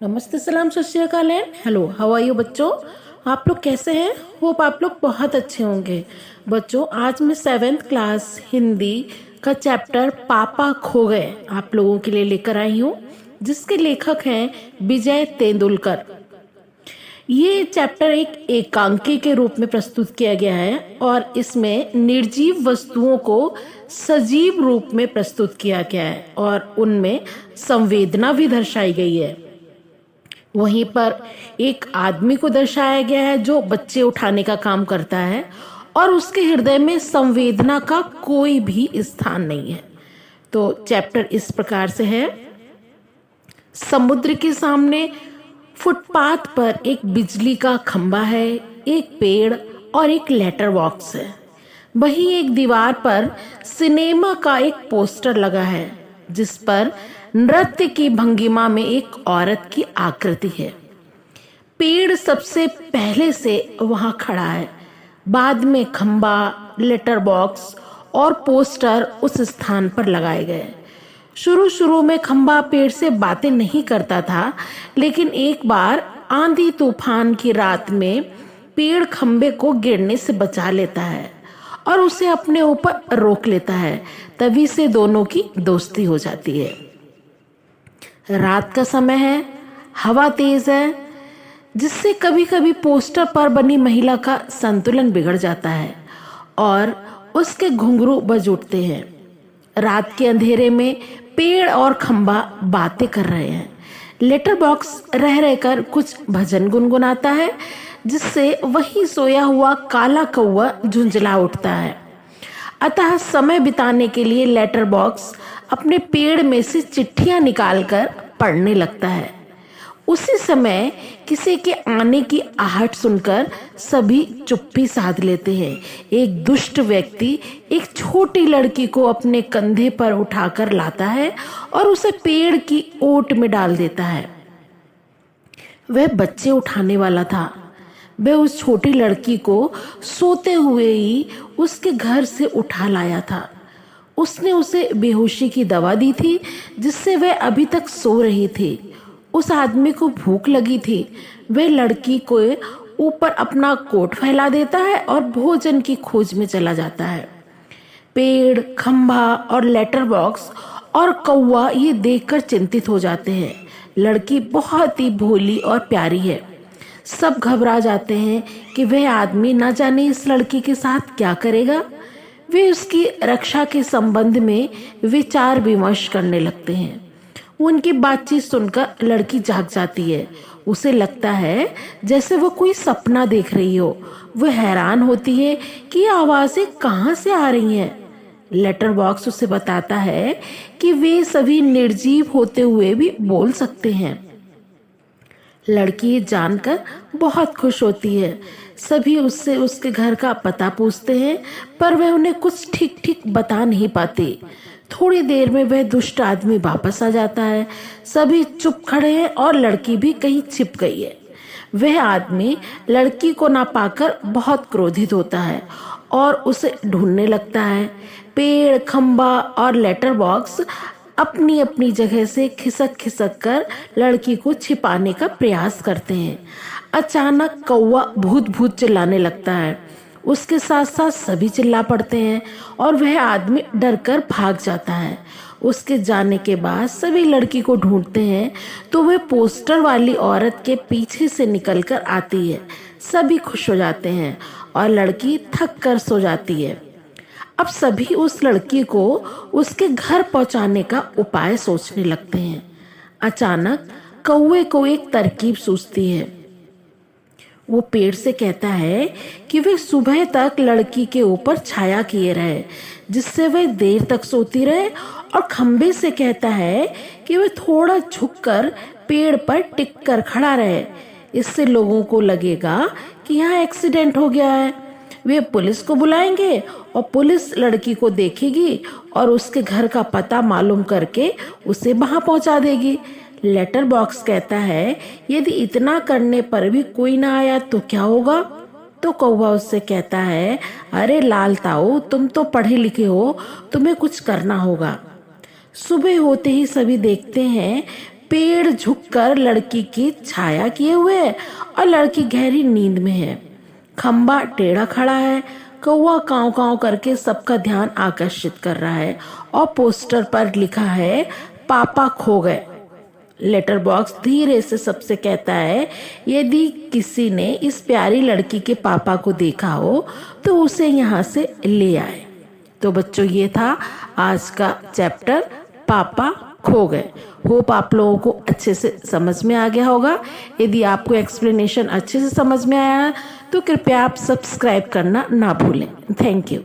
नमस्ते, सलाम, Sat Sri Akal and hello, how are you बच्चों। आप लोग कैसे हैं? होप आप लोग बहुत अच्छे होंगे। बच्चों, आज मैं 7th क्लास हिंदी का चैप्टर पापा खो गए आप लोगों के लिए लेकर आई हूँ, जिसके लेखक हैं विजय तेंदुलकर। ये चैप्टर एक एकांकी के रूप में प्रस्तुत किया गया है और इसमें निर्जीव वस्तुओं को सजीव रूप में प्रस्तुत किया गया है और उनमें संवेदना भी दर्शाई गई है। वहीं पर एक आदमी को दर्शाया गया है जो बच्चे उठाने का काम करता है और उसके हृदय में संवेदना का कोई भी स्थान नहीं है। तो चैप्टर इस प्रकार से है। समुद्र के सामने फुटपाथ पर एक बिजली का खंभा है, एक पेड़ और एक लेटर बॉक्स है। वहीं एक दीवार पर सिनेमा का एक पोस्टर लगा है जिस पर नृत्य की भंगिमा में एक औरत की आकृति है। पेड़ सबसे पहले से वहां खड़ा है, बाद में खंबा, लेटर बॉक्स और पोस्टर उस स्थान पर लगाए गए। शुरू में खंबा पेड़ से बातें नहीं करता था, लेकिन एक बार आंधी तूफान की रात में पेड़ खंबे को गिरने से बचा लेता है और उसे अपने ऊपर रोक लेता है। तभी से दोनों की दोस्ती हो जाती है। रात का समय है, हवा तेज है, जिससे कभी कभी पोस्टर पर बनी महिला का संतुलन बिगड़ जाता है और उसके घुंघरू बज उठते हैं। रात के अंधेरे में पेड़ और खंबा बातें कर रहे हैं। लेटर बॉक्स रह रहकर कुछ भजन गुनगुनाता है, जिससे वही सोया हुआ काला कौवा झुंझला उठता है। अतः समय बिताने के लिए लेटर बॉक्स अपने पेड़ में से चिट्ठियां निकालकर पढ़ने लगता है। उसी समय किसी के आने की आहट सुनकर सभी चुप्पी साध लेते हैं। एक दुष्ट व्यक्ति एक छोटी लड़की को अपने कंधे पर उठाकर लाता है और उसे पेड़ की ओट में डाल देता है। वह बच्चे उठाने वाला था। वह उस छोटी लड़की को सोते हुए ही उसके घर से उठा लाया था। उसने उसे बेहोशी की दवा दी थी, जिससे वह अभी तक सो रही थी। उस आदमी को भूख लगी थी। वह लड़की को ऊपर अपना कोट फैला देता है और भोजन की खोज में चला जाता है। पेड़, खंभा और लेटर बॉक्स और कौवा ये देखकर चिंतित हो जाते हैं। लड़की बहुत ही भोली और प्यारी है। सब घबरा जाते हैं कि वह आदमी न जाने इस लड़की के साथ क्या करेगा। वे उसकी रक्षा के संबंध में विचार विमर्श करने लगते हैं। उनकी बातचीत सुनकर लड़की जाग जाती है। उसे लगता है जैसे वो कोई सपना देख रही हो। वह हैरान होती है कि ये आवाजें कहाँ से आ रही हैं। लेटर बॉक्स उसे बताता है कि वे सभी निर्जीव होते हुए भी बोल सकते हैं। लड़की जानकर बहुत खुश होती है। सभी उससे उसके घर का पता पूछते हैं, पर वह उन्हें कुछ ठीक बता नहीं पाती। थोड़ी देर में वह दुष्ट आदमी वापस आ जाता है। सभी चुप खड़े हैं और लड़की भी कहीं छिप गई है। वह आदमी लड़की को ना पाकर बहुत क्रोधित होता है और उसे ढूंढने लगता है। पेड़, खंबा और लेटर बॉक्स अपनी अपनी जगह से खिसक कर लड़की को छिपाने का प्रयास करते हैं। अचानक कौवा भूत भूत चिल्लाने लगता है। उसके साथ साथ सभी चिल्ला पड़ते हैं और वह आदमी डरकर भाग जाता है। उसके जाने के बाद सभी लड़की को ढूंढते हैं तो वह पोस्टर वाली औरत के पीछे से निकलकर आती है। सभी खुश हो जाते हैं और लड़की थक कर सो जाती है। अब सभी उस लड़की को उसके घर पहुंचाने का उपाय सोचने लगते हैं। अचानक कौवे को एक तरकीब सूझती है। वो पेड़ से कहता है कि वे सुबह तक लड़की के ऊपर छाया किए रहे, जिससे वह देर तक सोती रहे, और खंबे से कहता है कि वह थोड़ा झुककर पेड़ पर टिक कर खड़ा रहे। इससे लोगों को लगेगा कि यहाँ एक्सीडेंट हो गया है। वे पुलिस को बुलाएंगे और पुलिस लड़की को देखेगी और उसके घर का पता मालूम करके उसे वहां पहुंचा देगी। लेटर बॉक्स कहता है यदि इतना करने पर भी कोई ना आया तो क्या होगा। तो कौवा उससे कहता है, अरे लाल ताऊ, तुम तो पढ़े लिखे हो, तुम्हें कुछ करना होगा। सुबह होते ही सभी देखते हैं पेड़ झुककर लड़की की छाया किए हुए है और लड़की गहरी नींद में है। खंबा टेढ़ा खड़ा है। कौवा काव काव करके सबका ध्यान आकर्षित कर रहा है और पोस्टर पर लिखा है पापा खो गए। लेटर बॉक्स धीरे से सबसे कहता है, यदि किसी ने इस प्यारी लड़की के पापा को देखा हो तो उसे यहाँ से ले आए। तो बच्चों, ये था आज का चैप्टर पापा खो गए। होप आप लोगों को अच्छे से समझ में आ गया होगा। यदि आपको एक्सप्लेनेशन अच्छे से समझ में आया तो कृपया आप सब्सक्राइब करना ना भूलें। Thank you.